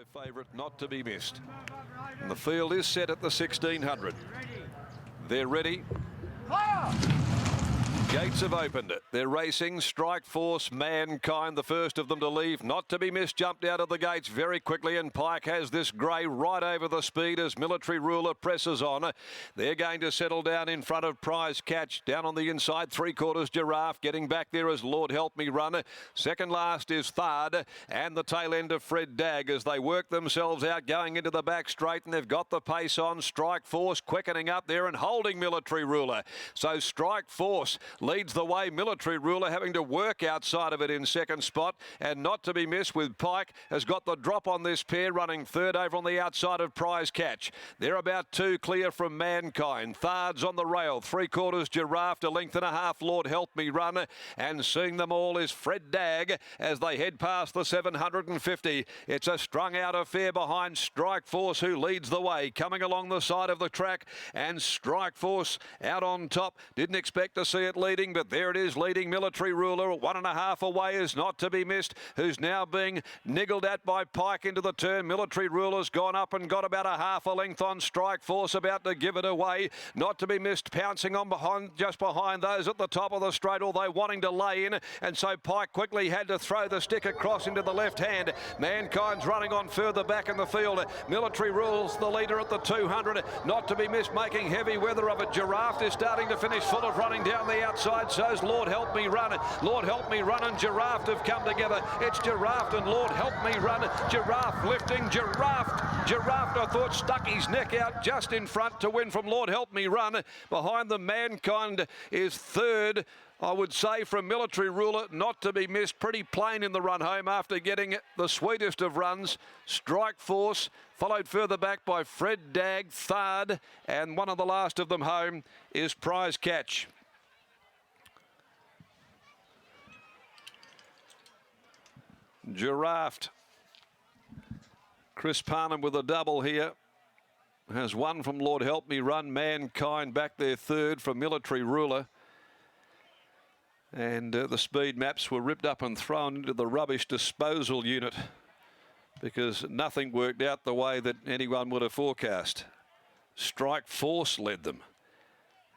Favourite not to be missed. And the field is set at the 1600. They're ready. Gates have opened it. They're racing. Strike Force, Mankind, the first of them to leave. Not to be missed, jumped out of the gates very quickly, and Pike has this grey right over the speed as Military Ruler presses on. They're going to settle down in front of Prize Catch. Down on the inside, 3/4 Giraffe. Getting back there as Lord Help Me Run. Second last is Thard, and the tail end of Fred Dagg as they work themselves out going into the back straight, and they've got the pace on. Strike Force quickening up there and holding Military Ruler. So Strike Force leads the way. Military Ruler having to work outside of it in second spot, and not to be missed with Pike has got the drop on this pair, running third over on the outside of Prize Catch. They're about 2 clear from Mankind. Thard's on the rail, 3/4 Giraffe, a length and a half Lord Help Me Run, and seeing them all is Fred Dagg as they head past the 750. It's a strung out affair behind Strike Force, who leads the way, coming along the side of the track, and Strike Force out on top. Didn't expect to see it leading, but there it is, leading Military Ruler. 1.5 away is not to be missed, who's now being niggled at by Pike into the turn. Military Ruler's gone up and got about a half a length on Strike Force, about to give it away. Not to be missed, pouncing on behind, just behind those at the top of the straight, although wanting to lay in, and so Pike quickly had to throw the stick across into the left hand. Mankind's running on further back in the field. Military Ruler's the leader at the 200. Not to be missed, making heavy weather of it. Giraffe is starting to finish full of running down the outside. So's Lord Help Me Run. Lord Help Me Run and Giraffe have come together. It's Giraffe and Lord Help Me Run. Giraffe lifting. Giraffe, I thought, stuck his neck out just in front to win from Lord Help Me Run. Behind them, Mankind is third, I would say, from Military Ruler. Not to be missed. Pretty plain in the run home after getting the sweetest of runs. Strike Force, followed further back by Fred Dagg, Thard, and one of the last of them home is Prize Catch. Giraffe. Chris Parnham with a double here. Has one from Lord Help Me Run. Mankind back there third from Military Ruler. And the speed maps were ripped up and thrown into the rubbish disposal unit because nothing worked out the way that anyone would have forecast. Strike Force led them.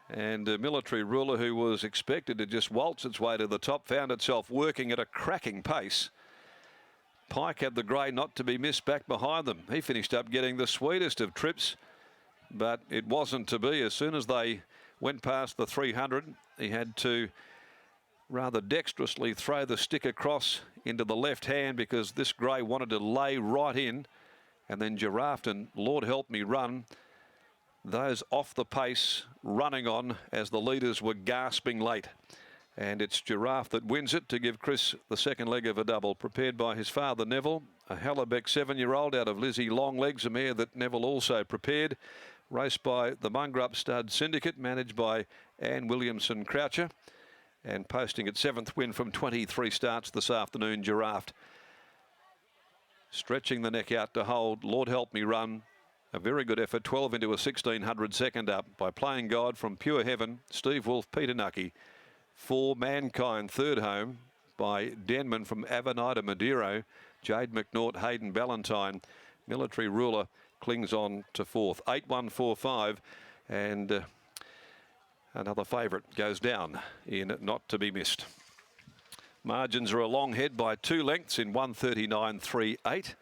And Military Ruler, who was expected to just waltz its way to the top, found itself working at a cracking pace. Pike had the grey not to be missed back behind them. He finished up getting the sweetest of trips, but it wasn't to be. As soon as they went past the 300, he had to rather dexterously throw the stick across into the left hand because this grey wanted to lay right in. And then Giraffe and Lord Help Me Run, those off the pace, running on as the leaders were gasping late. And it's Giraffe that wins it to give Chris the second leg of a double, prepared by his father Neville, a Hallebeck 7-year-old out of Lizzie Longlegs, a mare that Neville also prepared, raced by the Mungrup Stud Syndicate, managed by Anne Williamson Croucher, and posting its 7th win from 23 starts this afternoon. Giraffe stretching the neck out to hold Lord Help Me Run. A very good effort, 12 into a 1600 second up by Playing God from Pure Heaven, Steve Wolf, Peter Nucky. 4 Mankind third home by Denman from Avenida Madeiro, Jade McNaught, Hayden Ballantyne. Military Ruler clings on to 4th. 8-1-4-5, and another favourite goes down in not to be missed. Margins are a long head by 2 lengths in 139.38.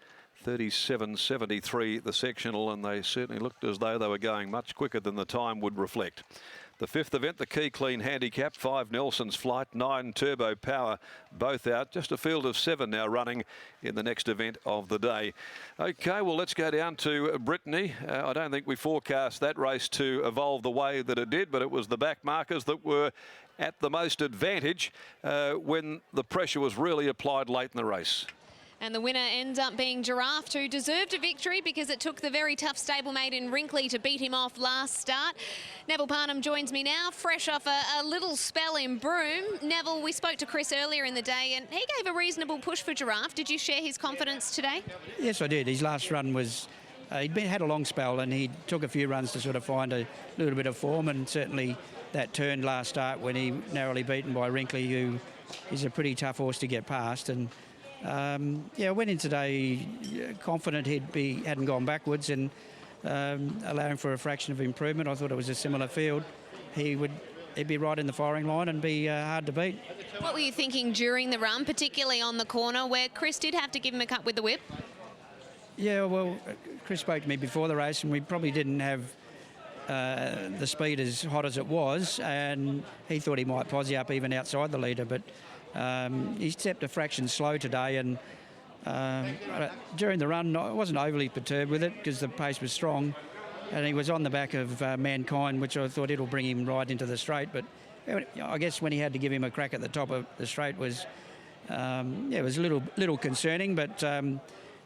37.73 the sectional, and they certainly looked as though they were going much quicker than the time would reflect. The 5th event, the Key Clean Handicap, 5 Nelson's Flight, 9 Turbo Power, both out. Just a field of 7 now running in the next event of the day. Okay, well, let's go down to Brittany. I don't think we forecast that race to evolve the way that it did, but it was the back markers that were at the most advantage when the pressure was really applied late in the race. And the winner ends up being Giraffe, who deserved a victory because it took the very tough stablemate in Wrinkley to beat him off last start. Neville Parnham joins me now, fresh off a little spell in Broome. Neville, we spoke to Chris earlier in the day and he gave a reasonable push for Giraffe. Did you share his confidence today? Yes, I did. His last run was, he'd had a long spell and he took a few runs to sort of find a little bit of form, and certainly that turn last start when he narrowly beaten by Wrinkley, who is a pretty tough horse to get past. And I went in today confident hadn't gone backwards and allowing for a fraction of improvement. I thought it was a similar field. He'd be right in the firing line and be hard to beat. What were you thinking during the run, particularly on the corner where Chris did have to give him a cut with the whip? Yeah, well, Chris spoke to me before the race and we probably didn't have the speed as hot as it was, and he thought he might posse up even outside the leader, but he stepped a fraction slow today, and during the run I wasn't overly perturbed with it because the pace was strong and he was on the back of Mankind, which I thought it'll bring him right into the straight, but I guess when he had to give him a crack at the top of the straight was it was a little concerning, but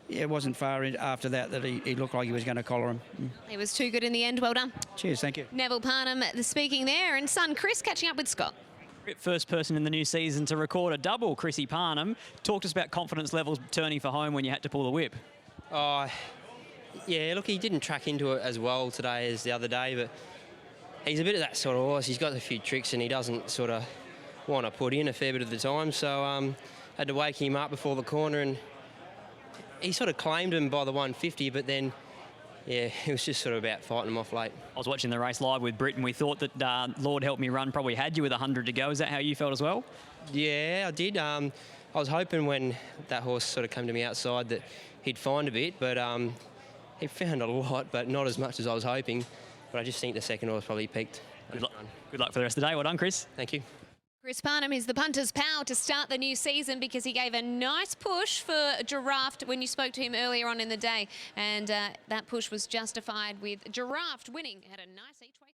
it wasn't far after that he looked like he was going to collar him. He was too good in the end. Well done. Cheers, thank you. Neville Parnham speaking there, and son Chris catching up with Scott. First person in the new season to record a double, Chrissy Parnham. Talk to us about confidence levels turning for home when you had to pull the whip. Yeah, look, he didn't track into it as well today as the other day, but he's a bit of that sort of horse. He's got a few tricks and he doesn't sort of want to put in a fair bit of the time, so had to wake him up before the corner, and he sort of claimed him by the 150, but then, yeah, it was just sort of about fighting him off late. I was watching the race live with Britt and we thought that Lord Help Me Run probably had you with 100 to go. Is that how you felt as well? Yeah, I did. I was hoping when that horse sort of came to me outside that he'd find a bit, but he found a lot, but not as much as I was hoping. But I just think the second horse probably peaked. Good luck for the rest of the day. Well done, Chris. Thank you. Chris Parnham is the punter's power to start the new season because he gave a nice push for Giraffe when you spoke to him earlier on in the day, and that push was justified with Giraffe winning at a nice each-way.